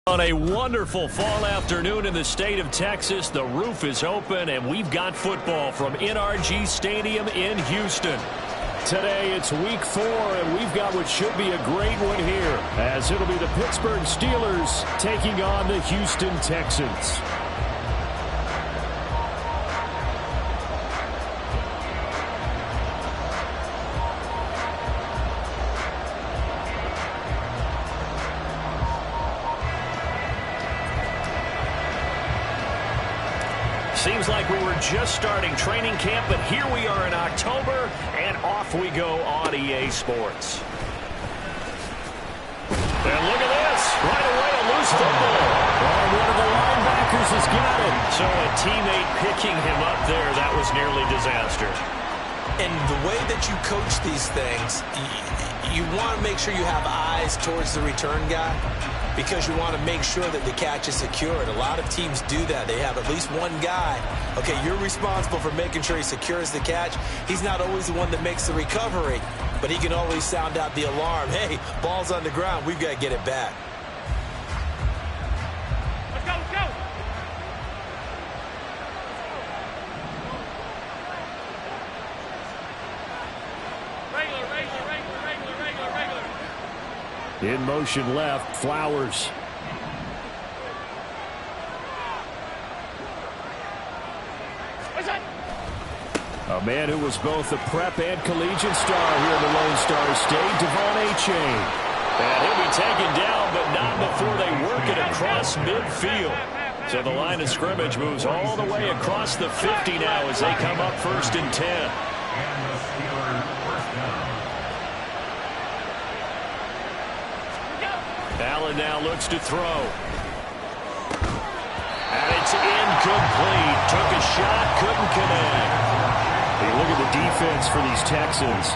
On a wonderful fall afternoon in the state of Texas, the roof is open, and we've got football from NRG Stadium in Houston. Today, it's week 4, and we've got what should be a great one here, as it'll be the Pittsburgh Steelers taking on the Houston Texans. Seems like we were just starting training camp, but here we are in October, and off we go on EA Sports. And look at this. Right away, a loose football. And one of the linebackers has got it. So a teammate picking him up there, that was nearly disaster. And the way that you coach these things, you want to make sure you have eyes towards the return guy, because you want to make sure that the catch is secured. A lot of teams do that. They have at least one guy. Okay, you're responsible for making sure he secures the catch. He's not always the one that makes the recovery, but he can always sound out the alarm. Hey, ball's on the ground. We've got to get it back. Let's go, let's go. Regular. In motion left, Flowers. A man who was both a prep and collegiate star here in the Lone Star State, Devon A-Chain. And he'll be taken down, but not before they work it across midfield. So the line of scrimmage moves all the way across the 50 now as they come up 1st and 10. Allen now looks to throw. And it's incomplete. Took a shot, couldn't connect. Hey, look at the defense for these Texans.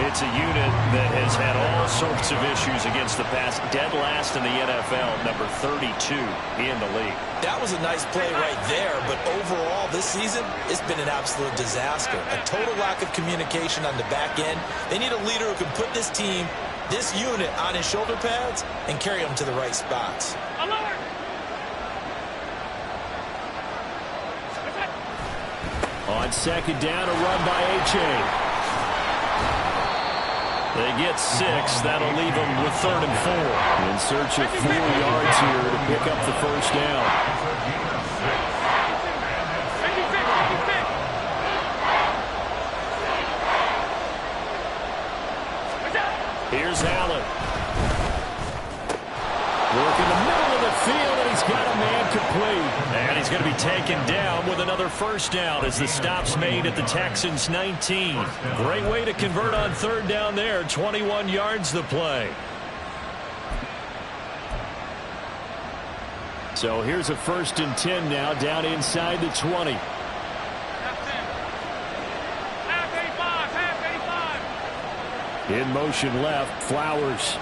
It's a unit that has had all sorts of issues against the pass. Dead last in the NFL, number 32 in the league. That was a nice play right there, but overall this season, it's been an absolute disaster. A total lack of communication on the back end. They need a leader who can put this team, this unit, on his shoulder pads and carry them to the right spots. On 2nd down, a run by A-Chain. They get 6. That'll leave them with 3rd and 4. In search of 4 yards here to pick up the 1st down. Here's Allen. Work in the middle of the field, and he's got a man complete. And he's going to be taken down with another 1st down as the stop's made at the Texans' 19. Great way to convert on 3rd down there. 21 yards the play. So here's a 1st and 10 now, down inside the 20. In motion left, Flowers.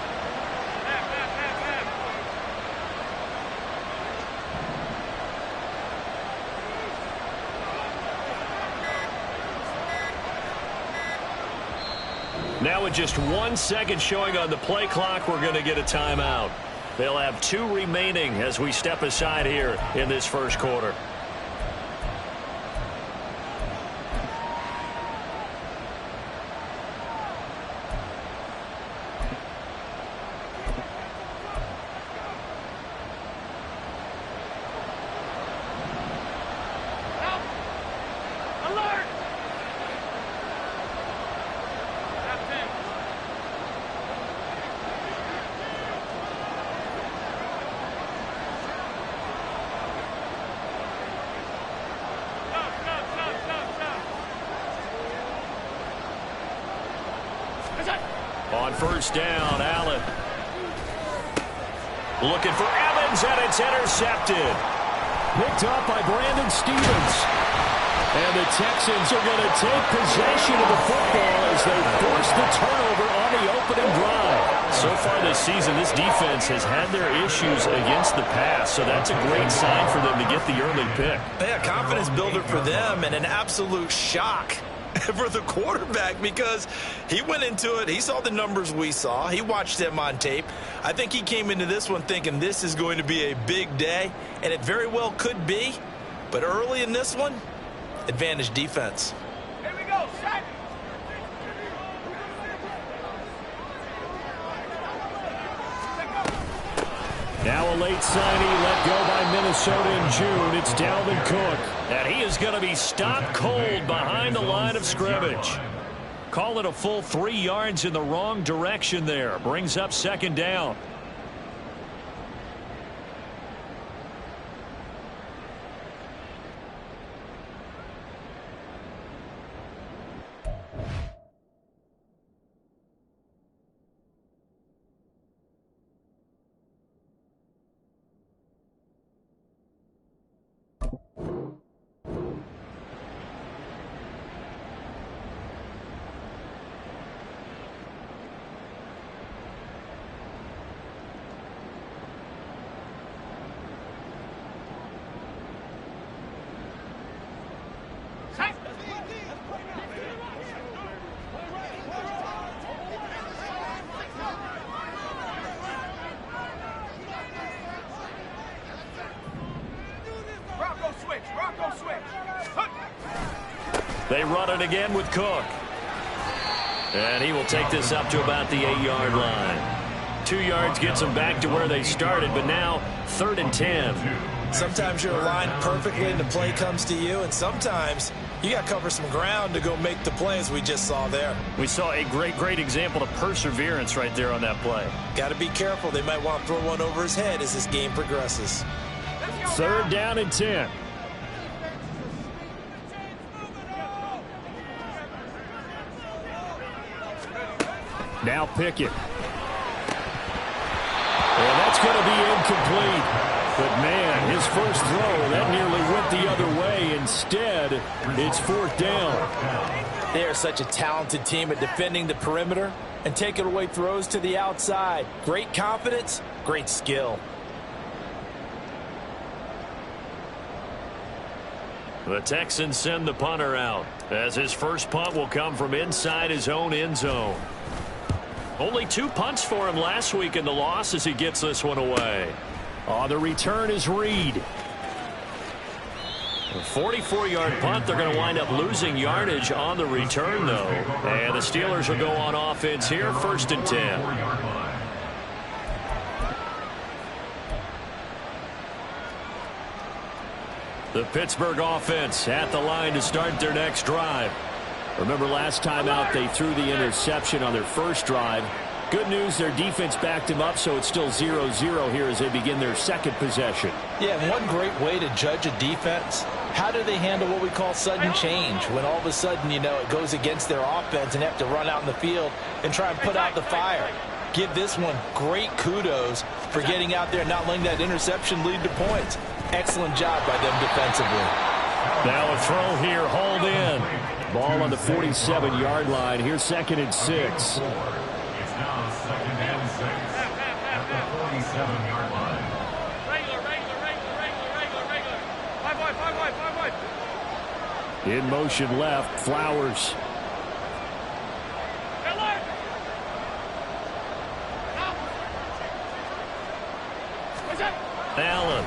Now with just 1 second showing on the play clock, we're going to get a timeout. They'll have 2 remaining as we step aside here in this 1st quarter. On 1st down, Allen. Looking for Evans, and it's intercepted. Picked up by Brandon Stevens. And the Texans are going to take possession of the football as they force the turnover on the opening drive. So far this season, this defense has had their issues against the pass, so that's a great sign for them to get the early pick. Yeah, confidence builder for them, and an absolute shock for the quarterback because he went into it. He saw the numbers we saw. He watched them on tape. I think he came into this one thinking this is going to be a big day, and it very well could be. But early in this one, advantage defense. Here we go, set. Now a late signing let go by Minnesota in June. It's Dalvin Cook. And he is going to be stopped cold behind the line of scrimmage. Call it a full 3 yards in the wrong direction there. Brings up second down. They run it again with Cook. And he will take this up to about the 8-yard line. 2 yards gets them back to where they started, but now 3rd and 10. Sometimes you're aligned perfectly and the play comes to you, and sometimes you got to cover some ground to go make the play, as we just saw there. We saw a great example of perseverance right there on that play. Got to be careful. They might want to throw one over his head as this game progresses. 3rd down and 10. Now Pickett. And that's going to be incomplete. But, man, his first throw, that nearly went the other way. Instead, it's 4th down. They are such a talented team at defending the perimeter and taking away throws to the outside. Great confidence, great skill. The Texans send the punter out, as his first punt will come from inside his own end zone. Only 2 punts for him last week in the loss as he gets this one away. The return is Reed. A 44-yard punt. They're going to wind up losing yardage on the return, though. And the Steelers will go on offense here, 1st and 10. The Pittsburgh offense at the line to start their next drive. Remember last time out they threw the interception on their first drive. Good news, their defense backed him up, so it's still 0-0 here as they begin their second possession. Yeah, and one great way to judge a defense, how do they handle what we call sudden change? When all of a sudden, you know, it goes against their offense and have to run out in the field and try and put out the fire. Give this one great kudos for getting out there and not letting that interception lead to points. Excellent job by them defensively. Now a throw here, hauled in. Ball on the 47-yard line. Here's 2nd and 6. It's now 2nd and 6 at the 47-yard line. Regular. 5 wide. In motion left, Flowers. Allen.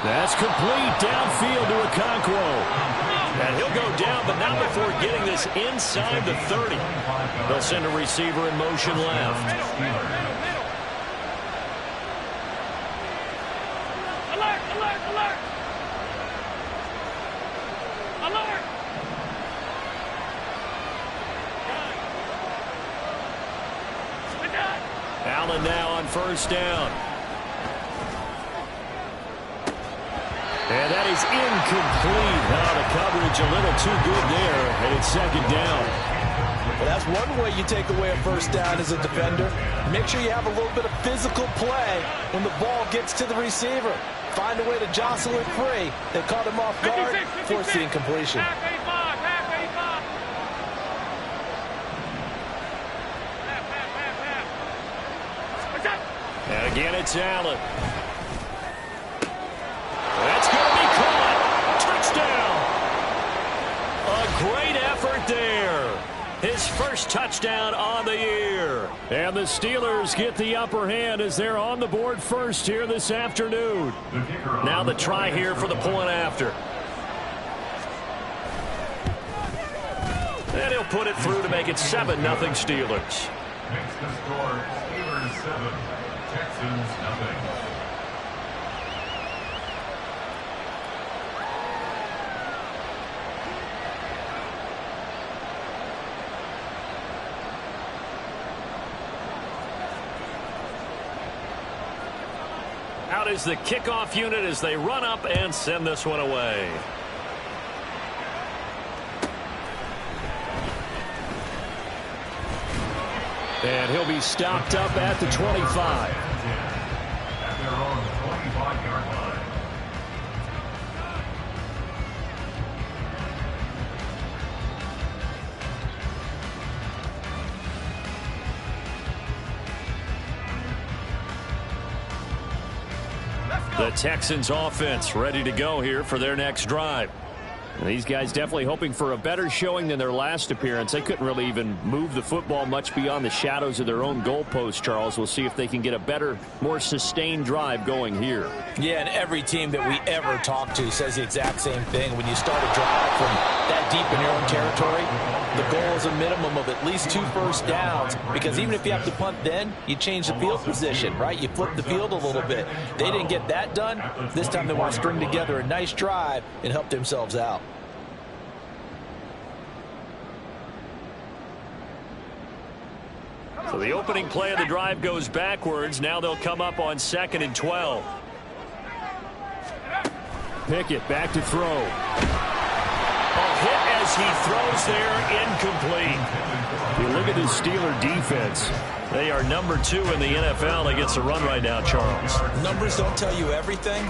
That's complete downfield to Okonkwo. And he'll go down, but not before getting this inside the 30. They'll send a receiver in motion left. Alert! Allen now on 1st down. And that is incomplete. The coverage a little too good there, and it's 2nd down. Well, that's one way you take away a 1st down as a defender. Make sure you have a little bit of physical play when the ball gets to the receiver. Find a way to jostle it free. They caught him off guard, forced the incompletion. And again, it's Allen. That's going to be caught. Touchdown. his first touchdown on the year. And the Steelers get the upper hand as they're on the board first here this afternoon. Now the try here for the point after. And he'll put it through to make it 7-0 Steelers. Next to score, Steelers 7, Texans nothing. Out is the kickoff unit as they run up and send this one away. And he'll be stopped up at the 25. At their own 25-yard line. The Texans offense ready to go here for their next drive. And these guys definitely hoping for a better showing than their last appearance. They couldn't really even move the football much beyond the shadows of their own goalpost, Charles. We'll see if they can get a better, more sustained drive going here. Yeah, and every team that we ever talk to says the exact same thing. When you start a drive from that deep in your own territory, the goal is a minimum of at least 2 first downs, because even if you have to punt then, you change the field position, right? You flip the field a little bit. They didn't get that done. This time they want to string together a nice drive and help themselves out. So the opening play of the drive goes backwards. Now they'll come up on 2nd and 12. Pickett back to throw. A hit as he throws there, incomplete. You look at the Steeler defense. They are number 2 in the NFL against the run right now, Charles. Numbers don't tell you everything,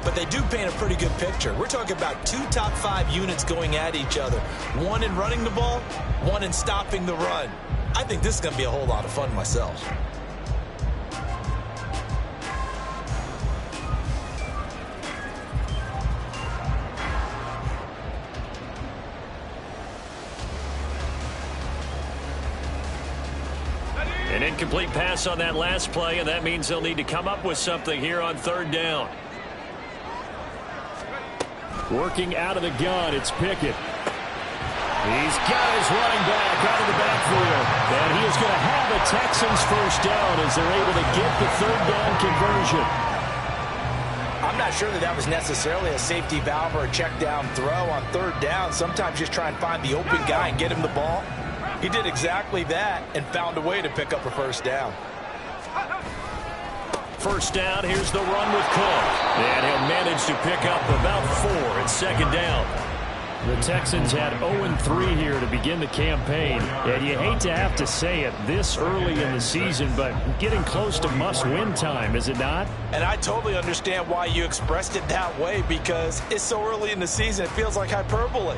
but they do paint a pretty good picture. We're talking about 2 top 5 units going at each other. One in running the ball, one in stopping the run. I think this is going to be a whole lot of fun myself. An incomplete pass on that last play, and that means they'll need to come up with something here on 3rd down. Working out of the gun, it's Pickett. He's got his running back out of the backfield. And he is going to have the Texans first down as they're able to get the 3rd down conversion. I'm not sure that was necessarily a safety valve or a check down throw on 3rd down. Sometimes just try and find the open guy and get him the ball. He did exactly that and found a way to pick up a first down. First down, here's the run with Cook. And he'll manage to pick up about 4 at 2nd down. The Texans had 0-3 here to begin the campaign. And you hate to have to say it this early in the season, but getting close to must-win time, is it not? And I totally understand why you expressed it that way, because it's so early in the season, it feels like hyperbole.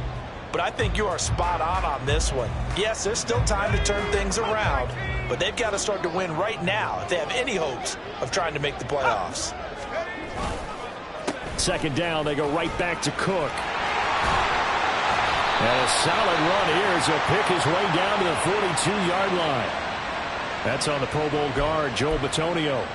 But I think you are spot on this one. Yes, there's still time to turn things around, but they've got to start to win right now if they have any hopes of trying to make the playoffs. 2nd down, they go right back to Cook. And a solid run here as he'll pick his way down to the 42-yard line. That's on the Pro Bowl guard, Joel Bitonio.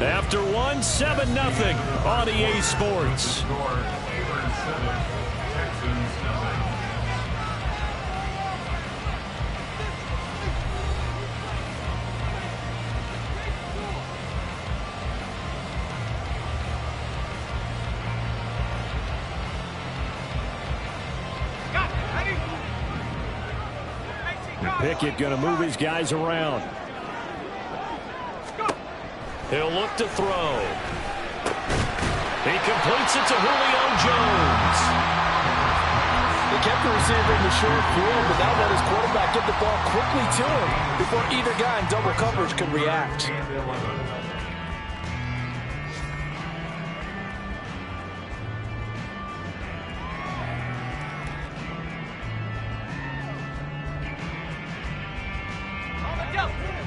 After 1, 7-0 on EA Sports. Pickett going to move his guys around. He'll look to throw. He completes it to Julio Jones. He kept the receiver in the short field, but now let his quarterback get the ball quickly to him before either guy in double coverage could react.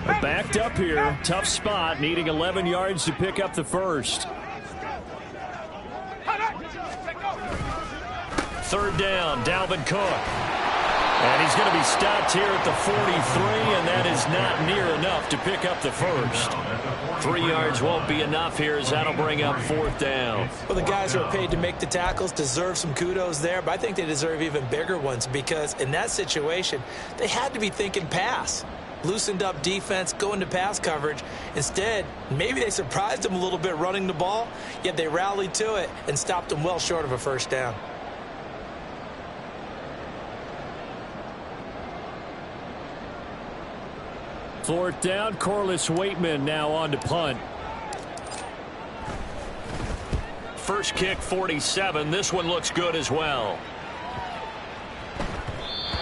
Backed up here. Tough spot, needing 11 yards to pick up the first. Third down, Dalvin Cook. And he's going to be stopped here at the 43, and that is not near enough to pick up the first. 3 yards won't be enough here, as that'll bring up fourth down. Well, the guys who are paid to make the tackles deserve some kudos there, but I think they deserve even bigger ones because in that situation, they had to be thinking pass. Loosened up defense, going to pass coverage. Instead, maybe they surprised them a little bit running the ball, yet they rallied to it and stopped them well short of a first down. Fourth down, Corliss Waitman now on to punt. First kick, 47. This one looks good as well.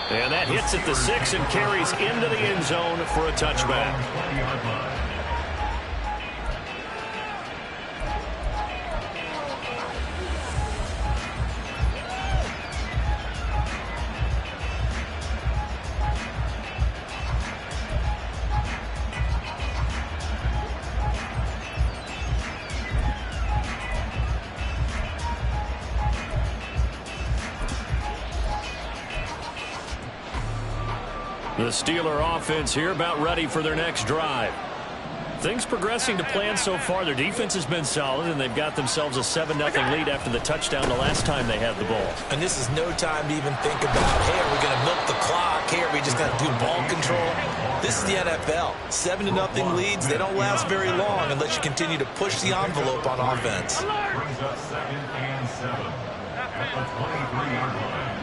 And that hits at the 6 and carries into the end zone for a touchback. The Steeler offense here about ready for their next drive. Things progressing to plan so far. Their defense has been solid, and they've got themselves a 7-0 lead after the touchdown the last time they had the ball. And this is no time to even think about, hey, are we going to milk the clock? Hey, are we just going to do ball control? This is the NFL. 7-0 leads, they don't last very long unless you continue to push the envelope on offense. Brings up 2nd and 7 at the 23-yard line.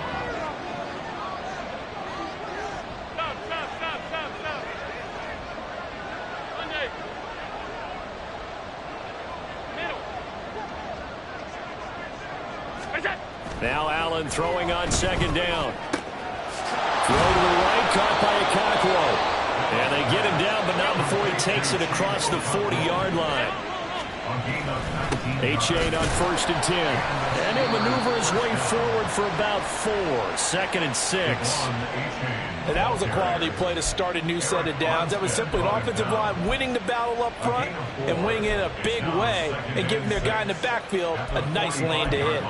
Now Allen throwing on 2nd down. Throw to the right, caught by Okakwo. And they get him down, but not before he takes it across the 40-yard line. H8 on 1st and 10. And he'll maneuver his way forward for about 4. 2nd and 6. And that was a quality play to start a new set of downs. That was simply an offensive line winning the battle up front and winning it in a big way and giving their guy in the backfield a nice lane to hit.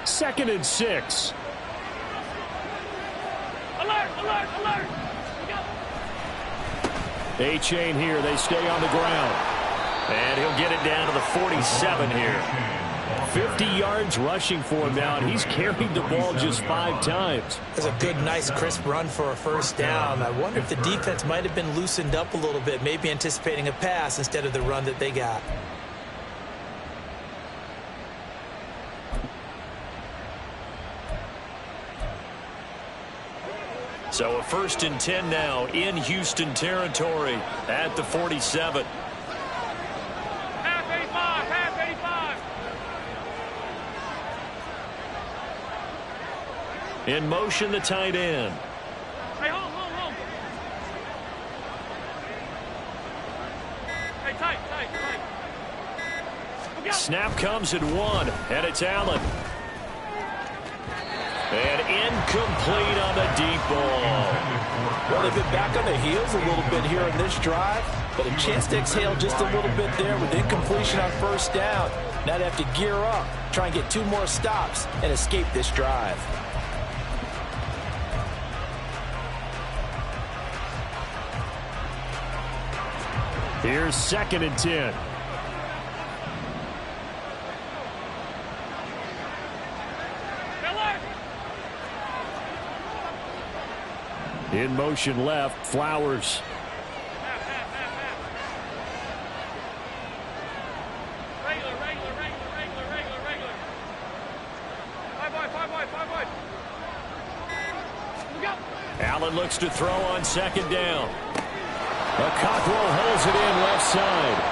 Second and 6. Alert, alert, alert. A-chain here. They stay on the ground. And he'll get it down to the 47 here. 50 yards rushing for him now, and he's carried the ball just 5 times. That's a good, nice, crisp run for a first down. I wonder if the defense might have been loosened up a little bit, maybe anticipating a pass instead of the run that they got. So a 1st and 10 now in Houston territory at the 47. Half 85, half 85. In motion, the tight end. Hey, hold. Hey, tight. Snap comes at 1, and it's Allen. And incomplete on the deep ball. Well, they've been back on their heels a little bit here in this drive, but a chance to exhale just a little bit there with incompletion on first down. Now they have to gear up, try and get 2 more stops, and escape this drive. Here's 2nd and 10. In motion left, Flowers. Regular. 5 wide. Look out. Allen looks to throw on 2nd down. Okakwo holds it in left side.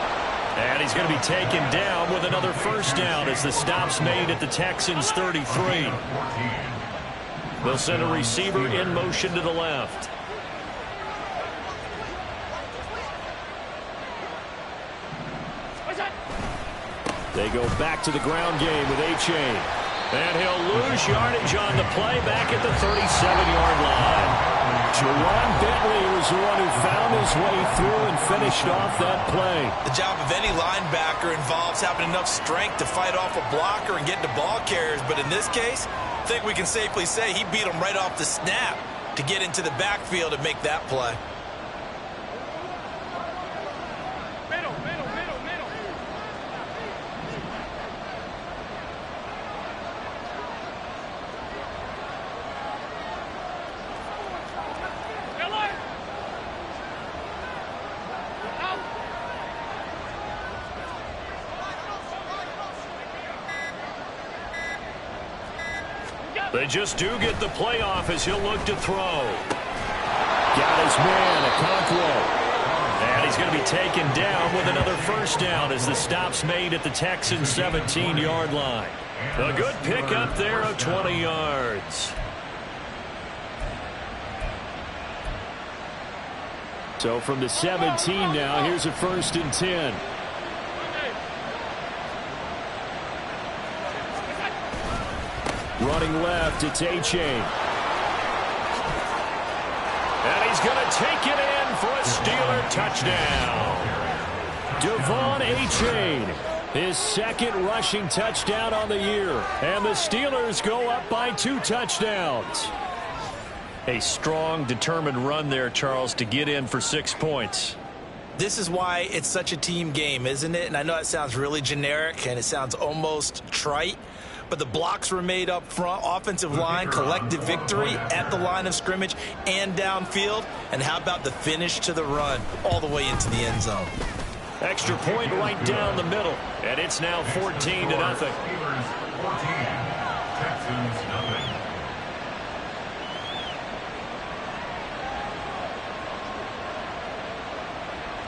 And he's going to be taken down with another first down as the stop's made at the Texans' 33. They'll send a receiver in motion to the left. They go back to the ground game with A-Chain. And he'll lose yardage on the play back at the 37-yard line. Jerron Bentley was the one who found his way through and finished off that play. The job of any linebacker involves having enough strength to fight off a blocker and get to ball carriers. But in this case, I think we can safely say he beat him right off the snap to get into the backfield and make that play. Middle, middle, middle, middle. They just do get the playoff as he'll look to throw. Got his man, Okonkwo. And he's going to be taken down with another first down as the stop's made at the Texans' 17-yard line. A good pickup there of 20 yards. So from the 17 now, here's a 1st and 10. Running left, it's A-Chain. And he's going to take it in for a Steeler touchdown. Devon A-Chain, his 2nd rushing touchdown on the year. And the Steelers go up by 2 touchdowns. A strong, determined run there, Charles, to get in for 6 points. This is why it's such a team game, isn't it? And I know it sounds really generic and it sounds almost trite, but the blocks were made up front, offensive line, collective victory at the line of scrimmage and downfield. And how about the finish to the run all the way into the end zone? Extra point right down the middle, and it's now 14-0. Steelers 14, Texans nothing.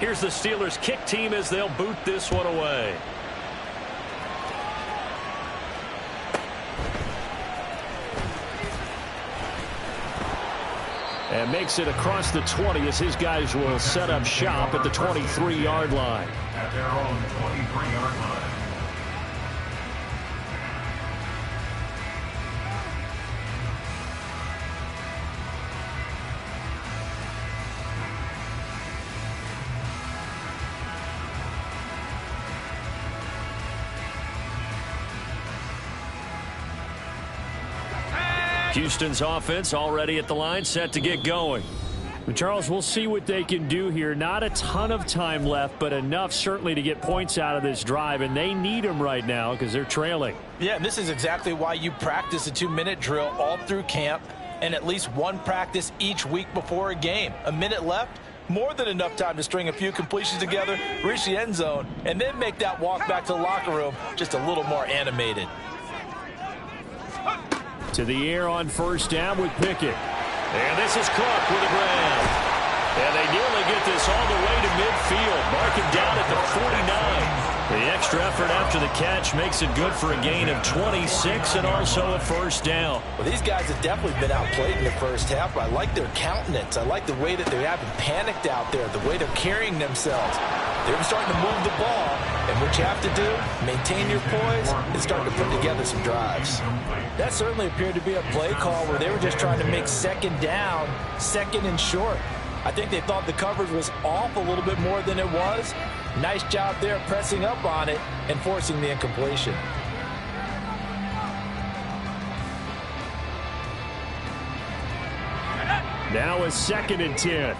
Here's the Steelers kick team as they'll boot this one away. And makes it across the 20 as his guys will set up shop at the 23-yard line. At their own 23-yard line. Houston's offense already at the line, set to get going. Charles, we'll see what they can do here. Not a ton of time left, but enough certainly to get points out of this drive, and they need them right now because they're trailing. Yeah, and this is exactly why you practice a 2-minute drill all through camp and at least one practice each week before a game. A minute left, more than enough time to string a few completions together, reach the end zone, and then make that walk back to the locker room just a little more animated. To the air on 1st down with Pickett. And this is Cook with a grab. And they nearly get this all the way to midfield. Marking down at the 49. The extra effort after the catch makes it good for a gain of 26 and also a 1st down. Well, these guys have definitely been outplayed in the first half, but I like their countenance. I like the way that they haven't panicked out there, the way they're carrying themselves. They're starting to move the ball, and what you have to do, maintain your poise and start to put together some drives. That certainly appeared to be a play call where they were just trying to make 2nd down, 2nd and short. I think they thought the coverage was off a little bit more than it was. Nice job there pressing up on it and forcing the incompletion. Now a 2nd and 10.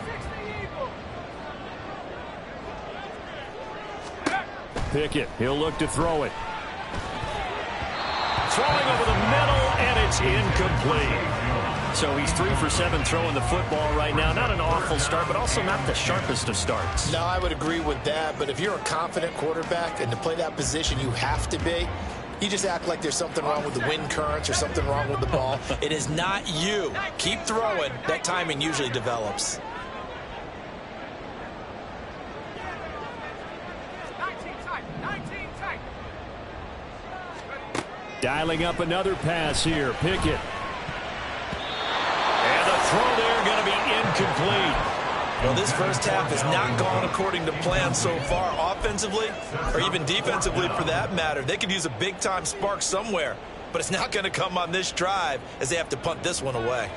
Pickett, he'll look to throw it. Throwing over the middle, and it's incomplete. So he's 3 for 7 throwing the football right now. Not an awful start, but also not the sharpest of starts. No, I would agree with that, but if you're a confident quarterback and to play that position you have to be, you just act like there's something wrong with the wind currents or something wrong with the ball. It is not you. Keep throwing. That timing usually develops. Dialing up another pass here. Pickett. And the throw there going to be incomplete. Well, this first half has not gone according to plan so far, offensively or even defensively for that matter. They could use a big-time spark somewhere, but it's not going to come on this drive as they have to punt this one away.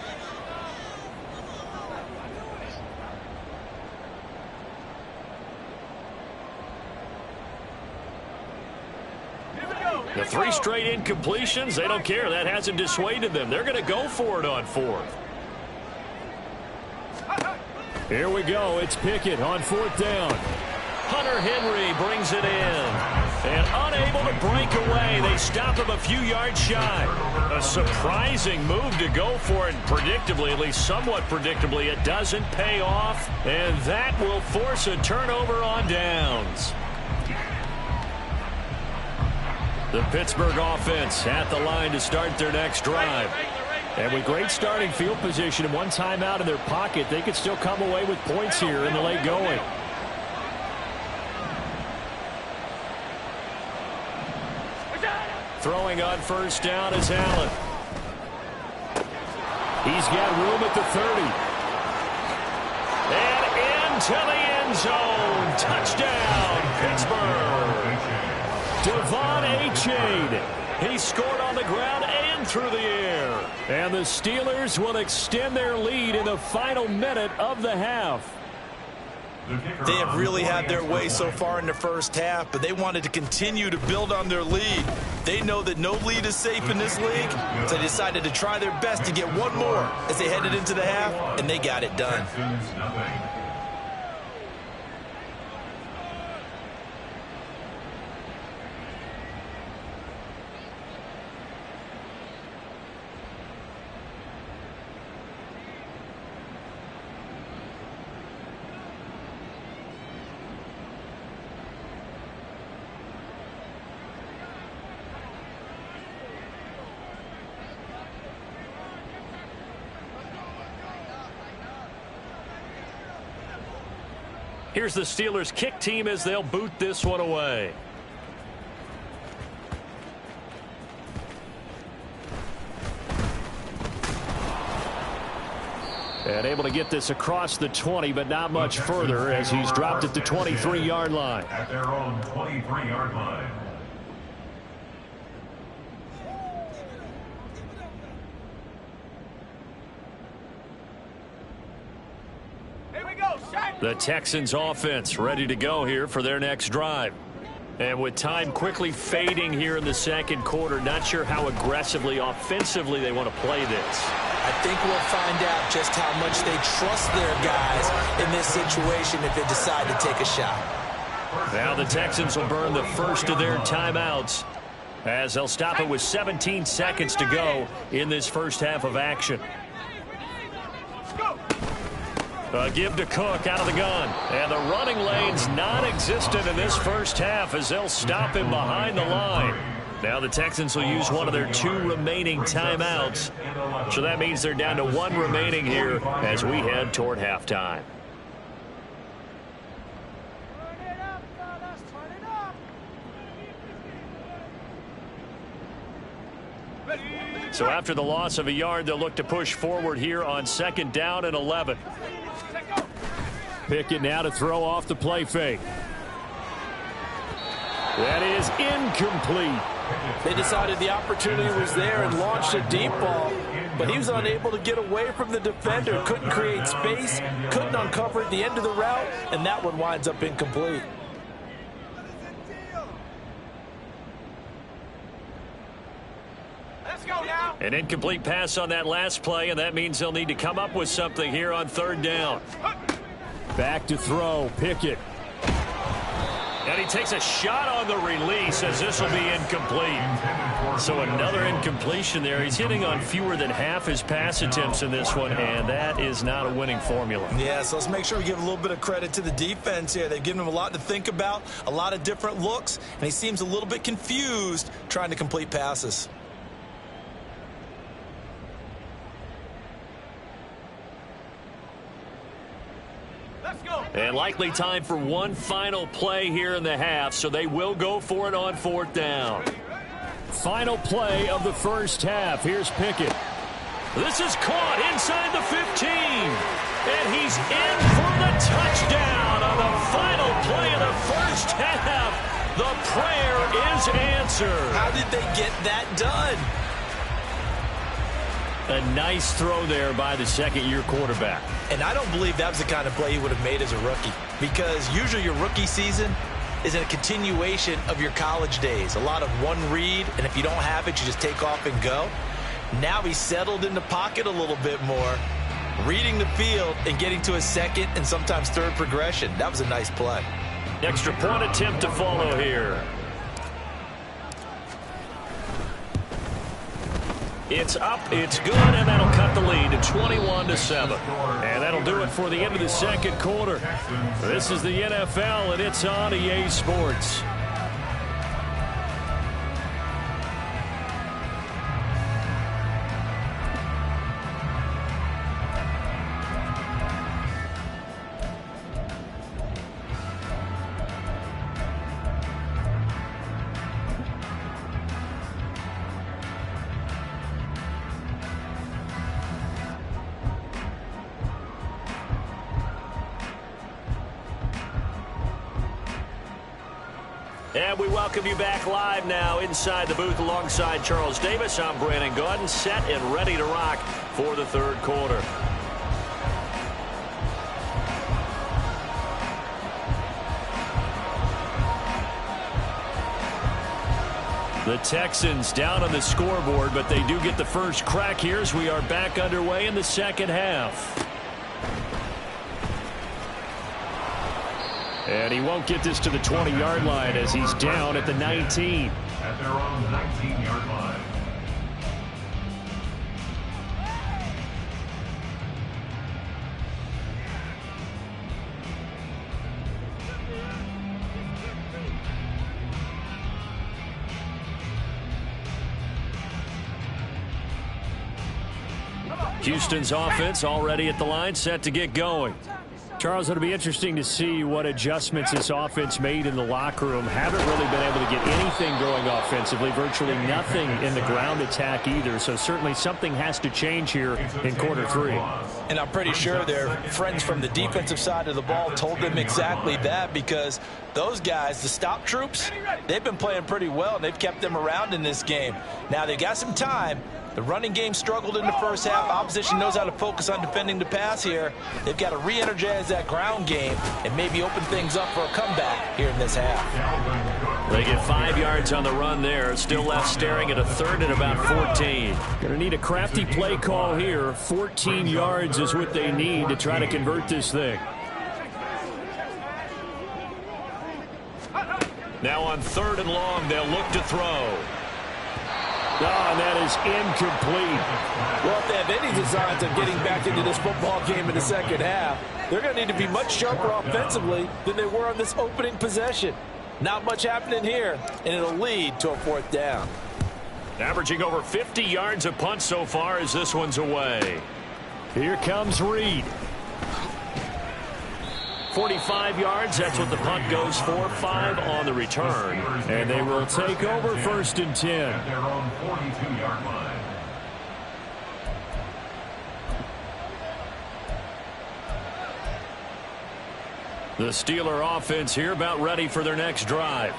The 3 straight incompletions, they don't care. That hasn't dissuaded them. They're going to go for it on 4th. Here we go. It's Pickett on 4th down. Hunter Henry brings it in. And unable to break away. They stop him a few yards shy. A surprising move to go for it. Predictably, at least somewhat predictably, it doesn't pay off. And that will force a turnover on downs. The Pittsburgh offense at the line to start their next drive. And with great starting field position and 1 timeout in their pocket, they could still come away with points here in the late going. Throwing on 1st down is Allen. He's got room at the 30. And into the end zone. Touchdown, Pittsburgh. Devon Achane. He scored on the ground and through the air. And the Steelers will extend their lead in the final minute of the half. They have really had their way so far in the first half, but they wanted to continue to build on their lead. They know that no lead is safe in this league, so they decided to try their best to get one more as they headed into the half, and they got it done. Here's the Steelers kick team as they'll boot this one away. And able to get this across the 20, but not much further as he's dropped at the 23-yard line. At their own 23-yard line. The Texans offense ready to go here for their next drive. And with time quickly fading here in the second quarter, not sure how aggressively, offensively they want to play this. I think we'll find out just how much they trust their guys in this situation if they decide to take a shot. Now the Texans will burn the first of their timeouts as they'll stop it with 17 seconds to go in this first half of action. Give to Cook out of the gun. And the running lane's non-existent in this first half as they'll stop him behind the line. Now the Texans will use one of their 2 remaining timeouts. So that means they're down to 1 remaining here as we head toward halftime. So after the loss of a yard, they'll look to push forward here on 2nd down and 11. Pickett now to throw off the play fake. That is incomplete. They decided the opportunity was there and launched a deep ball, but he was unable to get away from the defender, couldn't create space, couldn't uncover at the end of the route, and that one winds up incomplete. An incomplete pass on that last play, and that means they'll need to come up with something here on 3rd down. Back to throw, Pickett. And he takes a shot on the release as this will be incomplete. So another incompletion there. He's hitting on fewer than half his pass attempts in this one, and that is not a winning formula. Yeah, so let's make sure we give a little bit of credit to the defense here. They've given him a lot to think about, a lot of different looks, and he seems a little bit confused trying to complete passes. And likely time for one final play here in the half, so they will go for it on 4th down. Final play of the first half. Here's Pickett. This is caught inside the 15. And he's in for the The prayer is answered. How did they get that done? A nice throw there by the second-year quarterback. And I don't believe that was the kind of play he would have made as a rookie, because usually your rookie season is a continuation of your college days. A lot of one read, and if you don't have it, you just take off and go. Now he's settled in the pocket a little bit more, reading the field and getting to a second and sometimes third progression. That was a nice play. Extra point attempt to follow here. It's up, it's good, and that'll cut the lead to 21-7. And that'll do it for the end of the second quarter. This is the NFL, and it's on EA Sports. And we welcome you back live now inside the booth alongside Charles Davis. I'm Brandon Gaudin, set and ready to rock for the third quarter. The Texans down on the scoreboard, but they do get the first crack here as we are back underway in the second half. And he won't get this to the 20-yard line as he's down at the 19. At their own 19-yard line. Houston's offense already at the line, set to get going. Charles, it'll be interesting to see what adjustments this offense made in the locker room. Haven't really been able to get anything going offensively, virtually nothing in the ground attack either. So certainly something has to change here in quarter three. And I'm pretty sure their friends from the defensive side of the ball told them exactly that, because those guys, the stop troops, they've been playing pretty well, and they've kept them around in this game. Now, they got some time. The running game struggled in the first half. Opposition knows how to focus on defending the pass here. They've got to re-energize that ground game and maybe open things up for a comeback here in this half. They get 5 yards on the run there. Still left staring at a third and about 14. Going to need a crafty play call here. 14 yards is what they need to try to convert this thing. Now on third and long, they'll look to throw. Oh, and that is incomplete. Well, if they have any designs of getting back into this football game in the second half, they're going to need to be much sharper offensively than they were on this opening possession. Not much happening here, and it'll lead to a fourth down. Averaging over 50 yards a punt so far as this one's away. Here comes Reed. 45 yards, that's what the punt goes for. 5 on the return. And they will take over first and 10. At their own 42-yard line. The Steeler offense here about ready for their next drive.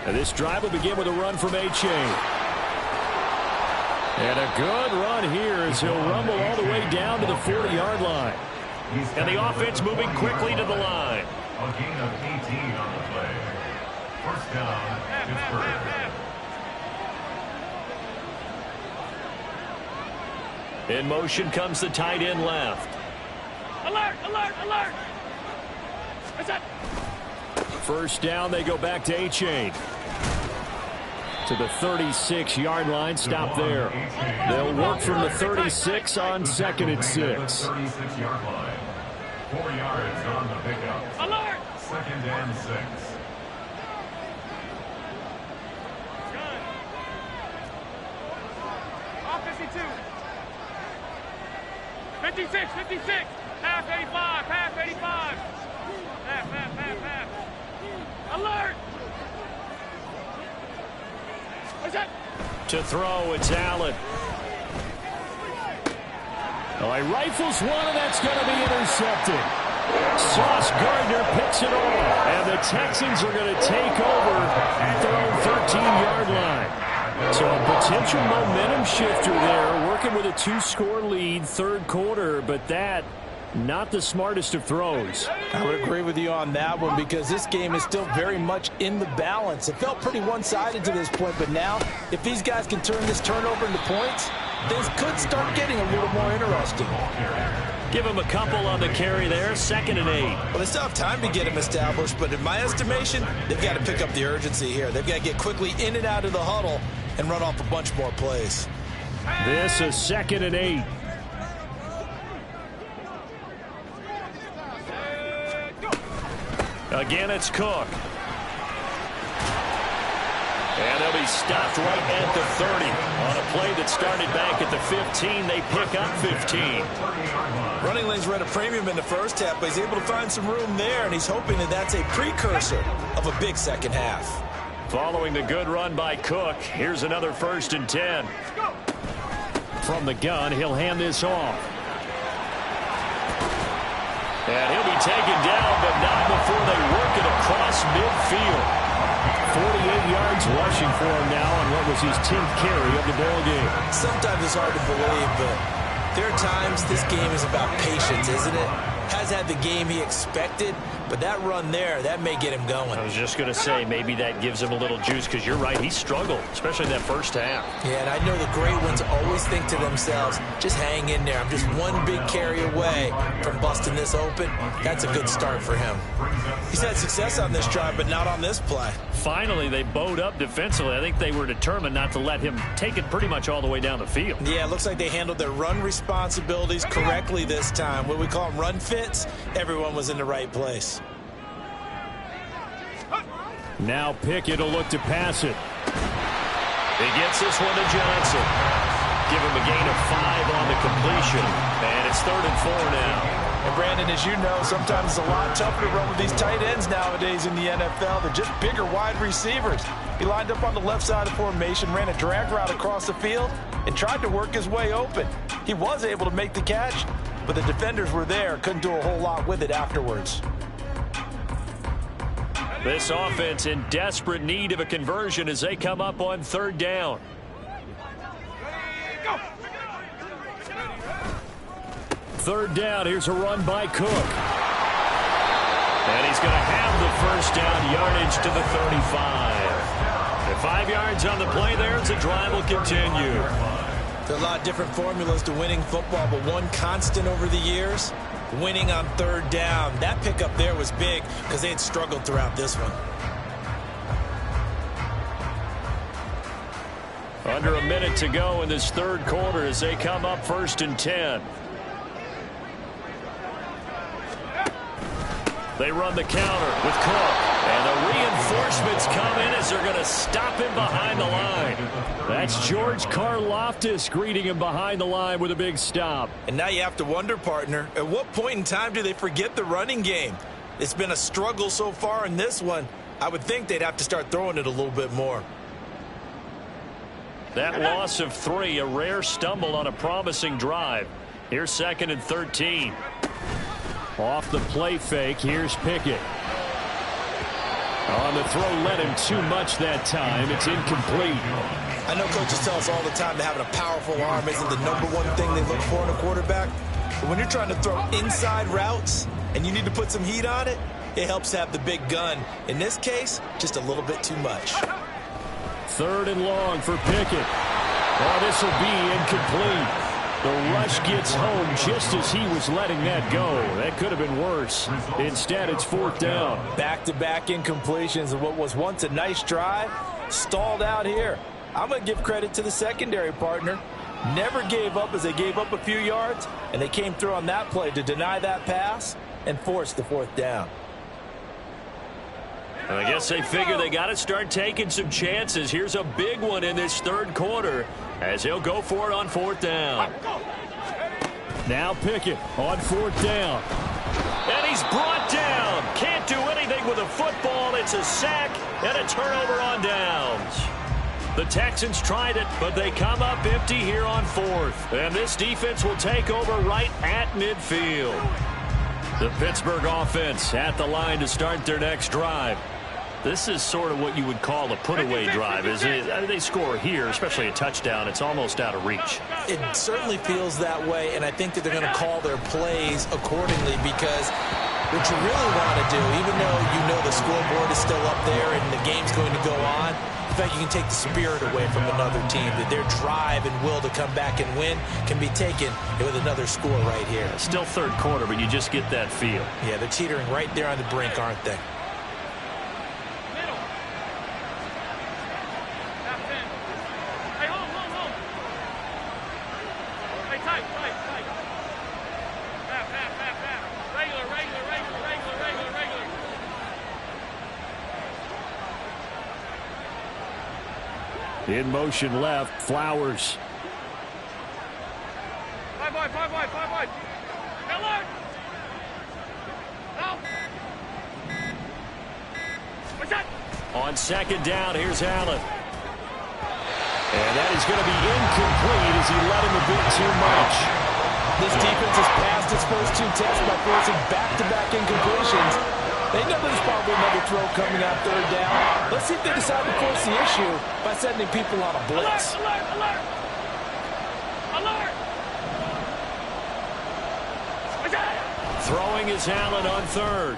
And this drive will begin with a run from A-Chain. And a good run here as he'll rumble all the way down to the 40-yard line. And the offense moving quickly to the line. A gain of 18 on the play. First down, Pittsburgh. In motion comes the tight end left. Alert, alert, alert. What's that? First down, they go back to A-Chain. To the 36-yard line, stop there. They'll work from the 36 on second and 6. 36-yard line. 4 yards on the pickup. Alert. Second and 6. Gun. Off 52. 56, 56. Half 85, half 85. Half. Alert. To throw, it's Allen. Oh, he rifles one, and that's going to be intercepted. Sauce Gardner picks it off, and the Texans are going to take over at their own 13-yard line. So a potential momentum shifter there, working with a 2-score lead, third quarter, but that not the smartest of throws. I would agree with you on that one because this game is still very much in the balance. It felt pretty one-sided to this point, but now if these guys can turn this turnover into points, things could start getting a little more interesting. Give him a couple on the carry there, 2nd and 8. Well, they still have time to get him established, but in my estimation, they've got to pick up the urgency here. They've got to get quickly in and out of the huddle and run off a bunch more plays. This is 2nd and 8. Again, it's Cook. And they'll be stopped right at the 30. On a play that started back at the 15, they pick up 15. Running lanes were at a premium in the first half, but he's able to find some room there, and he's hoping that that's a precursor of a big second half. Following the good run by Cook, here's another 1st and 10. From the gun, he'll hand this off. And he'll be taken down, but not before they work it across midfield. 48 yards rushing for him now on what was his 10th carry of the ball game. Sometimes it's hard to believe, but there are times this game is about patience, isn't it? Has had the game he expected, but that run there, that may get him going. I was just going to say, maybe that gives him a little juice, because you're right, he struggled, especially in that first half. Yeah, and I know the great ones always think to themselves, just hang in there. I'm just one big carry away from busting this open. That's a good start for him. He's had success on this drive, but not on this play. Finally, they bowed up defensively. I think they were determined not to let him take it pretty much all the way down the field. Yeah, it looks like they handled their run responsibilities correctly this time. What we call them run fits, everyone was in the right place. Now Pickett will look to pass it. He gets this one to Johnson. Give him a gain of 5 on the completion. And it's 3rd and 4 now. And Brandon, as you know, sometimes it's a lot tougher to run with these tight ends nowadays in the NFL. They're just bigger wide receivers. He lined up on the left side of the formation, ran a drag route across the field, and tried to work his way open. He was able to make the catch, but the defenders were there, couldn't do a whole lot with it afterwards. This offense in desperate need of a conversion as they come up on 3rd down. Third down, here's a run by Cook. And he's going to have the 1st down, yardage to the 35. And 5 yards on the play there as the drive will continue. There are a lot of different formulas to winning football, but one constant over the years, winning on 3rd down. That pickup there was big because they had struggled throughout this one. Under a minute to go in this 3rd quarter as they come up 1st and 10. They run the counter with Cook. And the reinforcements come in as they're going to stop him behind the line. That's George Karlaftis greeting him behind the line with a big stop. And now you have to wonder, partner, at what point in time do they forget the running game? It's been a struggle so far in this one. I would think they'd have to start throwing it a little bit more. That loss of 3, a rare stumble on a promising drive. Here's 2nd and 13. Off the play fake, here's Pickett. On the throw, led him too much that time. It's incomplete. I know coaches tell us all the time that having a powerful arm isn't the #1 thing they look for in a quarterback. But when you're trying to throw inside routes and you need to put some heat on it, it helps to have the big gun. In this case, just a little bit too much. 3rd and long for Pickett. Oh, this will be incomplete. The rush gets home just as he was letting that go. That could have been worse. Instead, it's 4th down. Back-to-back incompletions of what was once a nice drive, stalled out here. I'm going to give credit to the secondary partner. Never gave up as they gave up a few yards, and they came through on that play to deny that pass and force the 4th down. I guess they figure they got to start taking some chances. Here's a big one in this 3rd quarter as he'll go for it on 4th down. Now Pickett on 4th down. And he's brought down. Can't do anything with a football. It's a sack and a turnover on downs. The Texans tried it, but they come up empty here on 4th. And this defense will take over right at midfield. The Pittsburgh offense at the line to start their next drive. This is sort of what you would call a put-away drive. As they score here, especially a touchdown, it's almost out of reach. It certainly feels that way, and I think that they're going to call their plays accordingly, because what you really want to do, even though you know the scoreboard is still up there and the game's going to go on, in fact, you can take the spirit away from another team, that their drive and will to come back and win can be taken with another score right here. Still third quarter, but you just get that feel. Yeah, they're teetering right there on the brink, aren't they? In motion left, Flowers. Five wide. Alert! Out! What's that? On second down, here's Allen. And that is going to be incomplete as he let him a bit too much. This defense has passed its first 2 tests by forcing back-to-back incompletions. They know there's probably another throw coming out third down. Let's see if they decide to force the issue by sending people on a blitz. Alert! Throwing is Allen on third.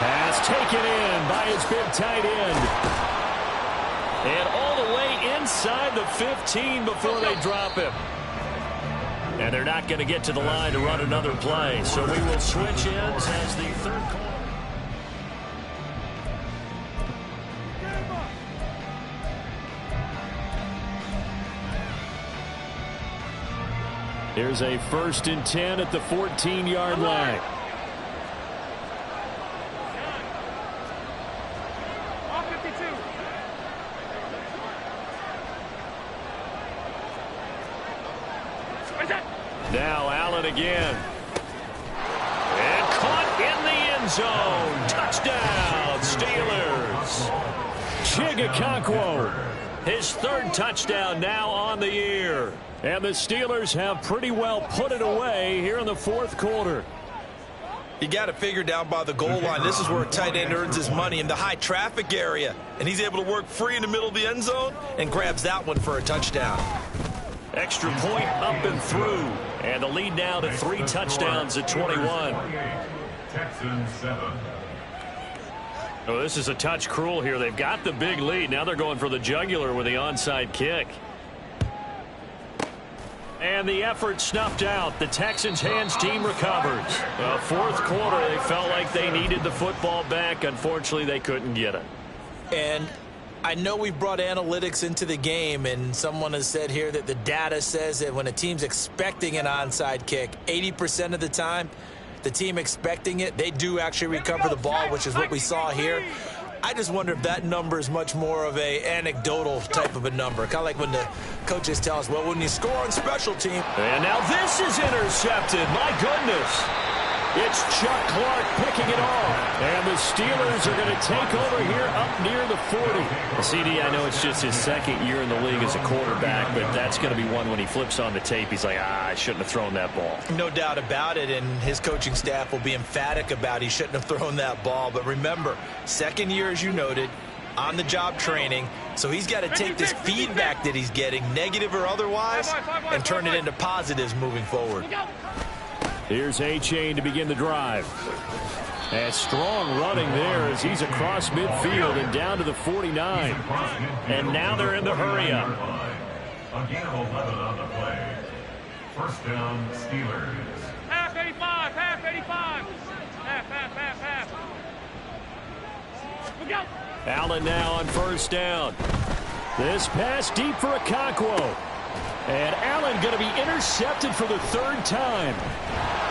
Pass taken in by his big tight end. And all the way inside the 15 before they drop him. And they're not going to get to the line to run another play. So we will switch ends as the third quarter. Here's a 1st and 10 at the 14-yard line. All 52. What's that? Now Allen again. And caught in the end zone. Touchdown, Steelers. Chigakonkwo, his 3rd touchdown now on the year. And the Steelers have pretty well put it away here in the 4th quarter. You got to figure down by the goal line. This is where a tight end earns his money, in the high traffic area. And he's able to work free in the middle of the end zone and grabs that one for a touchdown. Extra point up and through. And the lead now to 3 touchdowns at 21. Texans 7. Oh, this is a touch cruel here. They've got the big lead. Now they're going for the jugular with the onside kick. And the effort snuffed out. The Texans' hands team recovers. 4th quarter, they felt like they needed the football back. Unfortunately, they couldn't get it. And I know we've brought analytics into the game, and someone has said here that the data says that when a team's expecting an onside kick, 80% of the time, the team expecting it, they do actually recover the ball, which is what we saw here. I just wonder if that number is much more of a anecdotal type of a number. Kind of like when the coaches tell us, well, when you score on special team. And now this is intercepted. My goodness. It's Chuck Clark picking it off. And the Steelers are going to take over here up near the 40. CD, I know it's just his 2nd year in the league as a quarterback, but that's going to be one when he flips on the tape. He's like, I shouldn't have thrown that ball. No doubt about it, and his coaching staff will be emphatic about he shouldn't have thrown that ball. But remember, 2nd year, as you noted, on-the-job training. So he's got to take this feedback that he's getting, negative or otherwise, and turn it into positives moving forward. Here's A-Chain to begin the drive. And strong running there as he's across midfield and down to the 49. And now they're in the hurry-up. Again, 11 on the play. 1st down, Steelers. Half 85. Half. Look out. Allen now on 1st down. This pass deep for Okonkwo. And Allen going to be intercepted for the 3rd time.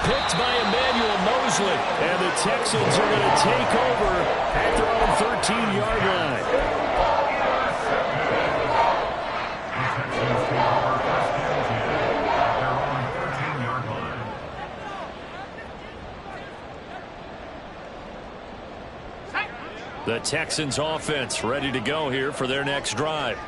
Picked by Emmanuel Mosley. And the Texans are going to take over at their own 13-yard line. The Texans offense ready to go here for their next drive.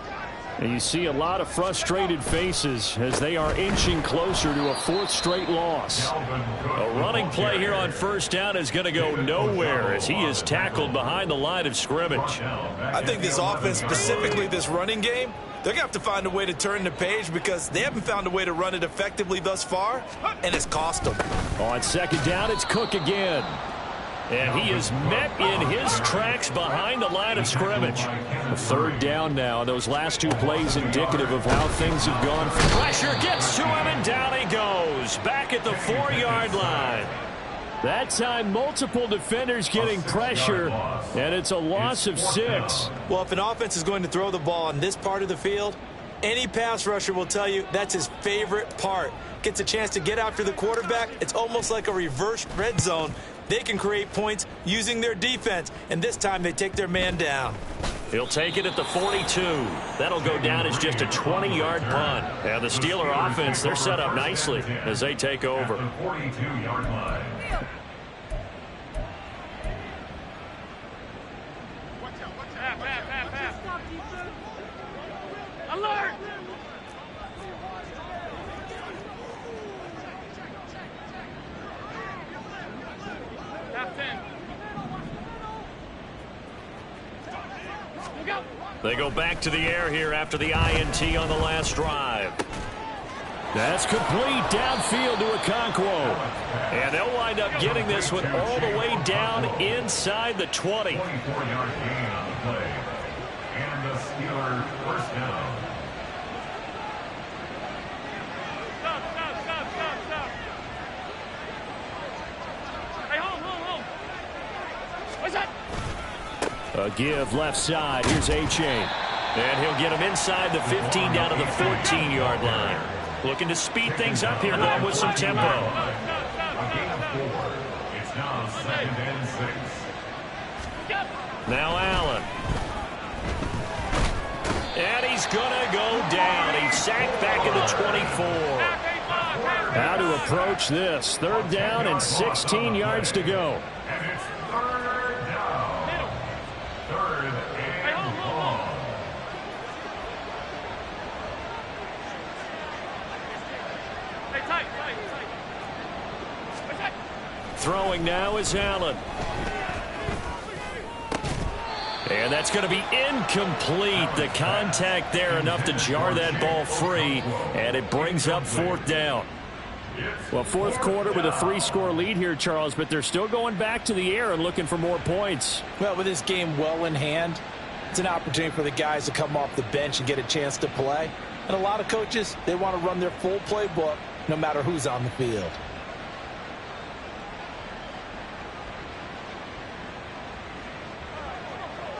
And you see a lot of frustrated faces as they are inching closer to a fourth straight loss. A running play here on first down is going to go nowhere as he is tackled behind the line of scrimmage. I think this offense, specifically this running game, they're going to have to find a way to turn the page because they haven't found a way to run it effectively thus far, and it's cost them. On second down, it's Cook again. And he is met in his tracks behind the line of scrimmage. A third down now. Those last two plays indicative of how things have gone. Pressure gets to him, and down he goes. Back at the 4-yard line. That time, multiple defenders getting pressure, and it's a loss of 6. Well, if an offense is going to throw the ball on this part of the field, any pass rusher will tell you that's his favorite part. Gets a chance to get after the quarterback. It's almost like a reverse red zone. They can create points using their defense, and this time they take their man down. He'll take it at the 42. That'll go down as just a 20-yard punt. And the Steeler offense, they're set up nicely as they take over. At the 42-yard line. Alert! They go back to the air here after the INT on the last drive. That's complete downfield to Okonkwo. And they'll wind up getting this one all the way down inside the 20. 24-yard gain on the play. And the Steelers first down. Stop. Hey, hold. What's that? A give left side. Here's A-Chain. And he'll get him inside the 15 down to the 14-yard line. Looking to speed things up here, going with some tempo. A gain of 4. It's now 2nd and 6. Now Allen. And he's going to go down. He's sacked back at the 24. How to approach this. Third down and 16 yards to go. And it's third down. Third and long. Hey, tight. What's that? Throwing now is Allen. And that's going to be incomplete. The contact there enough to jar that ball free. And it brings up fourth down. Well, fourth quarter with a 3-score lead here, Charles, but they're still going back to the air and looking for more points. Well, with this game well in hand, it's an opportunity for the guys to come off the bench and get a chance to play. And a lot of coaches, they want to run their full playbook no matter who's on the field.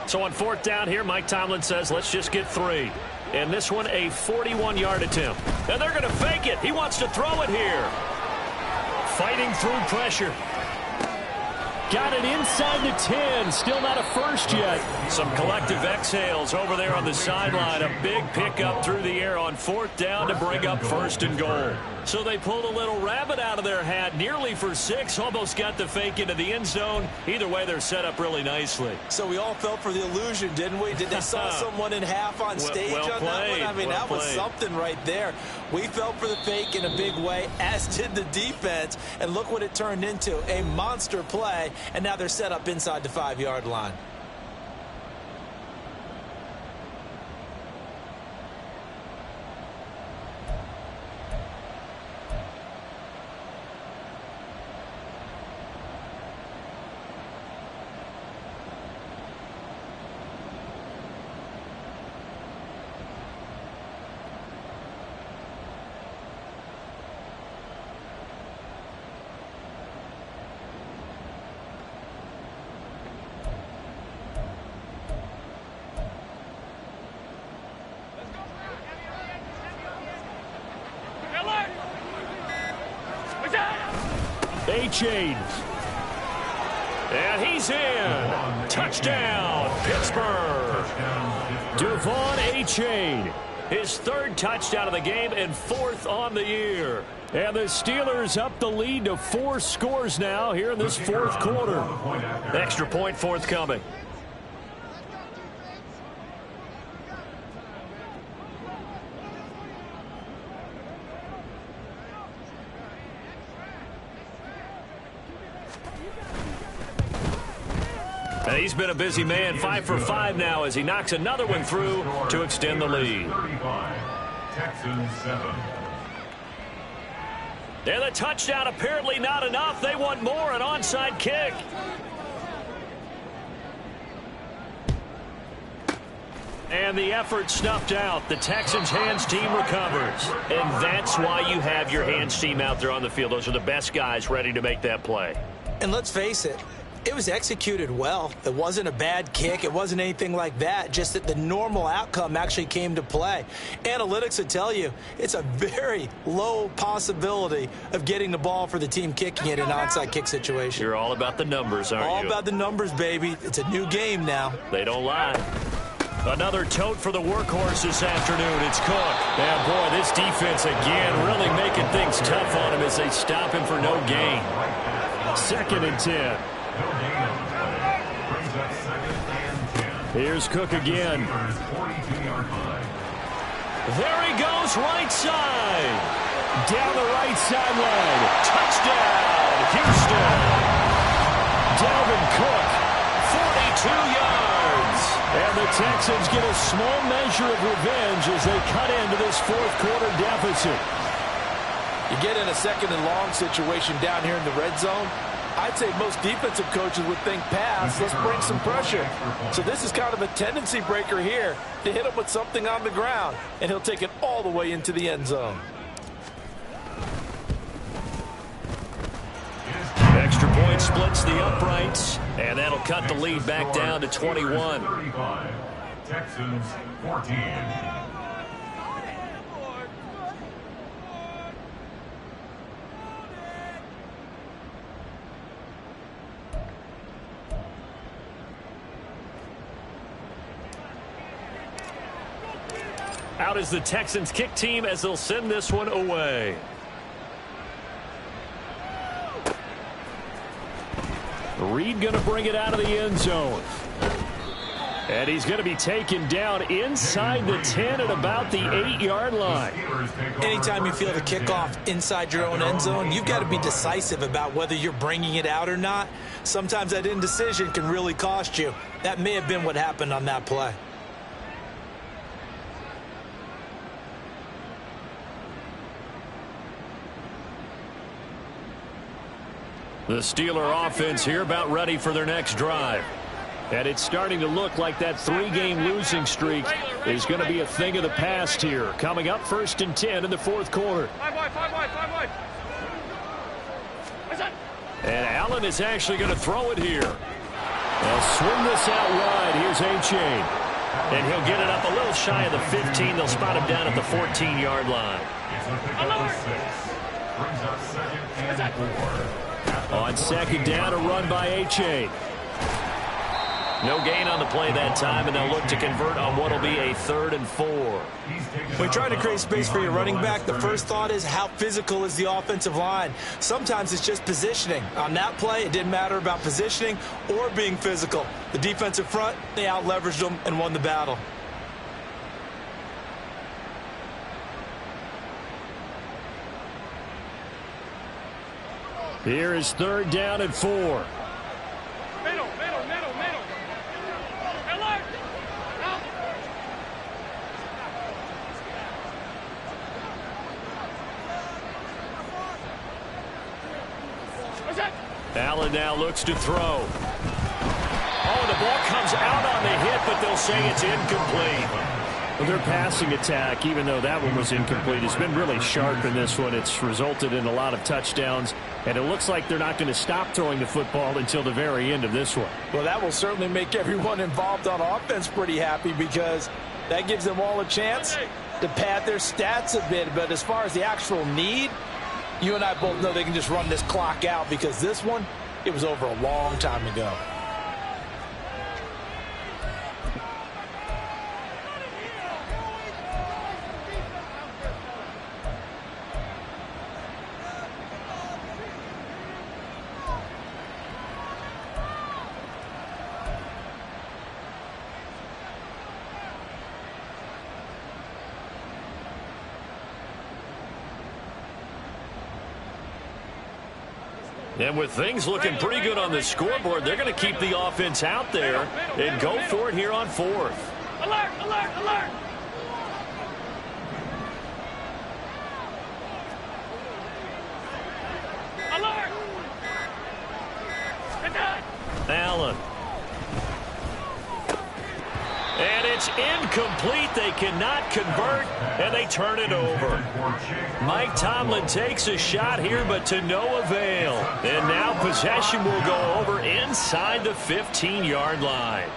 So on fourth down here, Mike Tomlin says, let's just get 3. And this one, a 41-yard attempt. And they're going to fake it. He wants to throw it here. Fighting through pressure. Got it inside the 10. Still not a first yet. Some collective exhales over there on the sideline. A big pickup through the air on fourth down to bring up first and goal. So they pulled a little rabbit out of their hat, nearly for 6. Almost got the fake into the end zone. Either way, they're set up really nicely. So we all fell for the illusion, didn't we? Did they saw someone in half on stage on that one? I mean, that was something right there. We fell for the fake in a big way, as did the defense. And look what it turned into, a monster play. And now they're set up inside the 5-yard line. A-Chain. And he's in. Touchdown, Pittsburgh. Devon A-Chain. His 3rd touchdown of the game and 4th on the year. And the Steelers up the lead to 4 scores now here in this 4th quarter. Extra point forthcoming. And he's been a busy man, 5 for 5 now as he knocks another one through to extend the lead. 35. Texans 7. And the touchdown apparently not enough. They want more, an onside kick. And the effort snuffed out. The Texans' hands team recovers. And that's why you have your hands team out there on the field. Those are the best guys ready to make that play. And let's face it, it was executed well. It wasn't a bad kick. It wasn't anything like that. Just that the normal outcome actually came to play. Analytics would tell you it's a very low possibility of getting the ball for the team kicking it in an onside kick situation. You're all about the numbers, aren't you? All about the numbers, baby. It's a new game now. They don't lie. Another tote for the workhorse this afternoon. It's Cook. And, boy, this defense again really making things tough on him as they stop him for no gain. 2nd and 10. Here's Cook again. There he goes, right side. Down the right sideline. Touchdown, Houston. Dalvin Cook, 42 yards. And the Texans get a small measure of revenge as they cut into this 4th quarter deficit. You get in a 2nd and long situation down here in the red zone, I'd say most defensive coaches would think pass, let's bring some pressure. So this is kind of a tendency breaker here to hit him with something on the ground, and he'll take it all the way into the end zone. Extra point splits the uprights, and that'll cut the lead back down to 21. 35. Texans 14. Out is the Texans kick team as they'll send this one away. Reed going to bring it out of the end zone. And he's going to be taken down inside the 10 at about the 8-yard line. Anytime you feel the kickoff inside your own end zone, you've got to be decisive about whether you're bringing it out or not. Sometimes that indecision can really cost you. That may have been what happened on that play. The Steeler offense here about ready for their next drive. And it's starting to look like that 3-game losing streak is going to be a thing of the past here. Coming up 1st and 10 in the 4th quarter. 5 wide. And Allen is actually going to throw it here. They'll swing this out wide. Here's A-Chain. And he'll get it up a little shy of the 15. They'll spot him down at the 14-yard line. Brings up 2nd and 4. On 2nd down, a run by A-Chain. No gain on the play that time, and they'll look to convert on what will be a 3rd and 4. When you're trying to create space for your running back, the first thought is how physical is the offensive line. Sometimes it's just positioning. On that play, it didn't matter about positioning or being physical. The defensive front, they out-leveraged them and won the battle. Here is 3rd down and 4. Middle. Alert! Out! What's that? Allen now looks to throw. Oh, the ball comes out on the hit, but they'll say it's incomplete. Well, their passing attack, even though that one was incomplete, has been really sharp in this one. It's resulted in a lot of touchdowns, and it looks like they're not going to stop throwing the football until the very end of this one. Well, that will certainly make everyone involved on offense pretty happy because that gives them all a chance to pad their stats a bit. But as far as the actual need, you and I both know they can just run this clock out because this one, it was over a long time ago. And with things looking pretty good on the scoreboard, they're going to keep the offense out there and go for it here on 4th. Alert, alert, alert. Alert. Get down. Allen. And it's incomplete. They cannot convert, and they turn it over. Mike Tomlin takes a shot here, but to no avail. And now possession will go over inside the 15-yard line.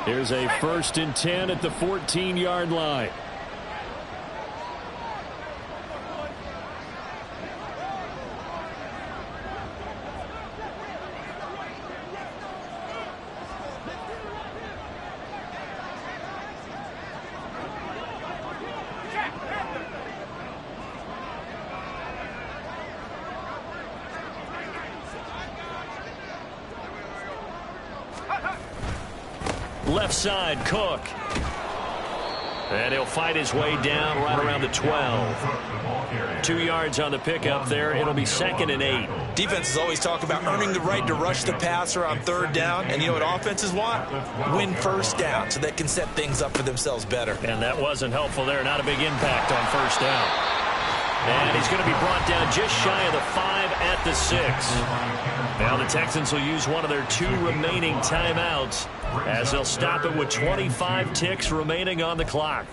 Here's a 1st and 10 at the 14-yard line. Left side, Cook. And he'll fight his way down right around the 12. 2 yards on the pickup there. It'll be 2nd and 8. Defenses always talk about earning the right to rush the passer on 3rd down. And you know what offenses want? Win 1st down so they can set things up for themselves better. And that wasn't helpful there. Not a big impact on 1st down. And he's going to be brought down just shy of the 5 at the 6. Now the Texans will use one of their 2 remaining timeouts as they'll stop it with 25 ticks remaining on the clock.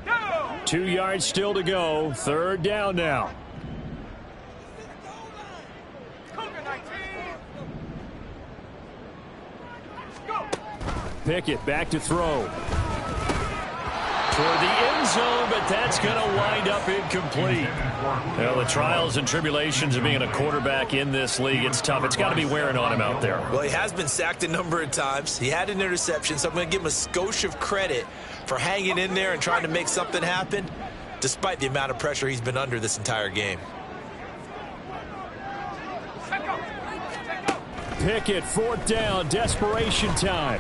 Go. 2 yards still to go. 3rd down now. Pickett back to throw. Toward the end zone, but that's going to wind up incomplete. Well, the trials and tribulations of being a quarterback in this league, it's tough. It's got to be wearing on him out there. Well, he has been sacked a number of times. He had an interception, so I'm going to give him a skosh of credit for hanging in there and trying to make something happen, despite the amount of pressure he's been under this entire game. Pickett, 4th down, desperation time.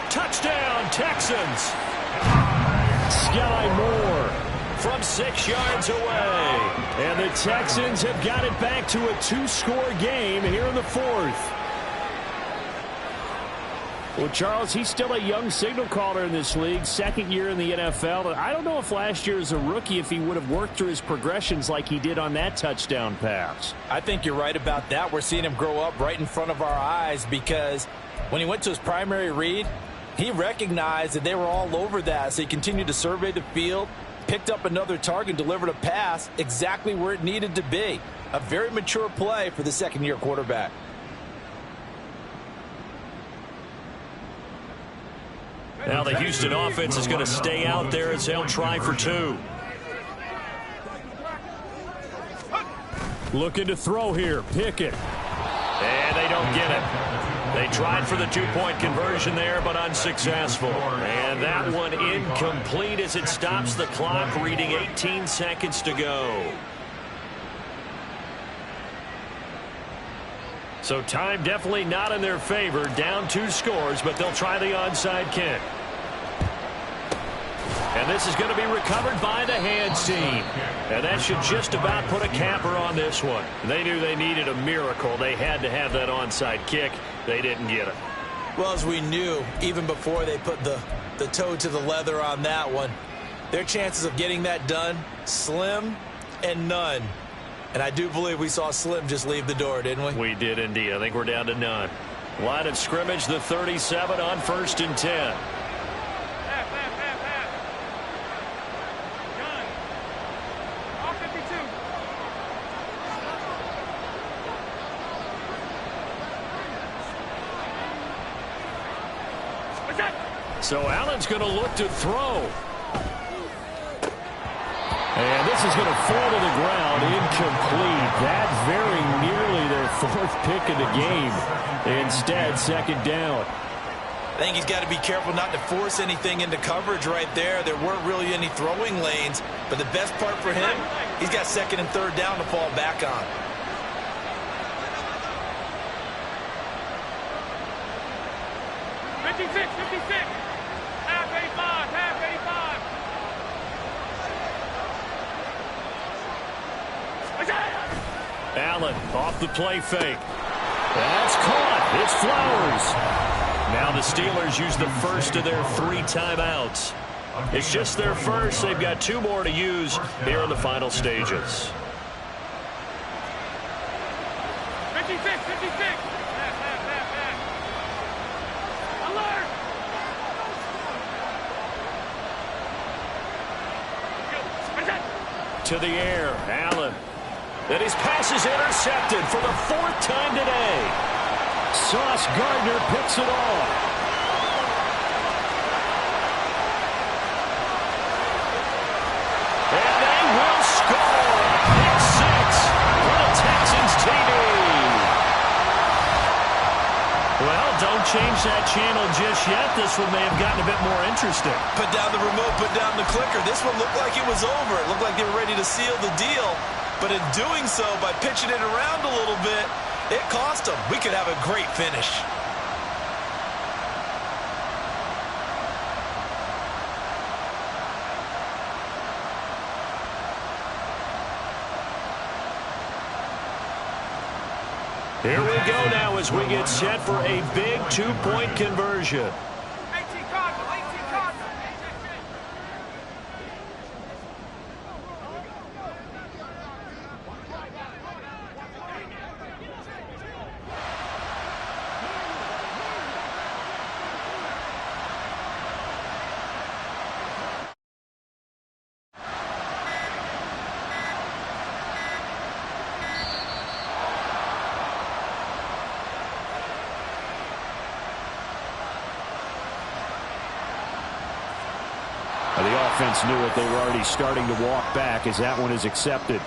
Touchdown, Texans. Sky Moore from 6 yards away. And the Texans have got it back to a 2-score game here in the 4th. Well, Charles, he's still a young signal caller in this league, 2nd year in the NFL. I don't know if last year as a rookie, if he would have worked through his progressions like he did on that touchdown pass. I think you're right about that. We're seeing him grow up right in front of our eyes because when he went to his primary read, he recognized that they were all over that, so he continued to survey the field, picked up another target, delivered a pass exactly where it needed to be. A very mature play for the 2nd-year quarterback. Now the Houston offense is going to stay out there as they'll try for 2. Looking to throw here, Pickett. And they don't get it. They tried for the 2-point conversion there, but unsuccessful. And that one incomplete as it stops the clock, reading 18 seconds to go. So time definitely not in their favor. Down 2 scores, but they'll try the onside kick. And this is going to be recovered by the hands team. And that should just about put a capper on this one. They knew they needed a miracle. They had to have that onside kick. They didn't get it. Well, as we knew, even before they put the toe to the leather on that one, their chances of getting that done, slim and none. And I do believe we saw Slim just leave the door, didn't we? We did indeed. I think we're down to none. Line of scrimmage, the 37 on 1st and 10. Gun. All 52. What's that? So Allen's going to look to throw. And this is going to fall to the ground, incomplete. That very nearly their 4th pick of the game. Instead, 2nd down. I think he's got to be careful not to force anything into coverage right there. There weren't really any throwing lanes, but the best part for him, He's got second and third down to fall back on. Half 85, half 85. Allen off the play fake. That's caught. It's Flowers. Now the Steelers use the first of their 3 timeouts. It's just their first. They've got 2 more to use here in the final stages. 56. Half. Alert! To the air, Allen. And his pass is intercepted for the 4th time today. Sauce Gardner picks it off. And they will score. Pick 6 for the Texans TV. Well, don't change that channel just yet. This one may have gotten a bit more interesting. Put down the remote, put down the clicker. This one looked like it was over. It looked like they were ready to seal the deal. But in doing so, by pitching it around a little bit, it cost them. We could have a great finish. Here we go now as we get set for a big 2-point conversion. 18 Cardinals. The offense knew it. They were already starting to walk back as that one is accepted.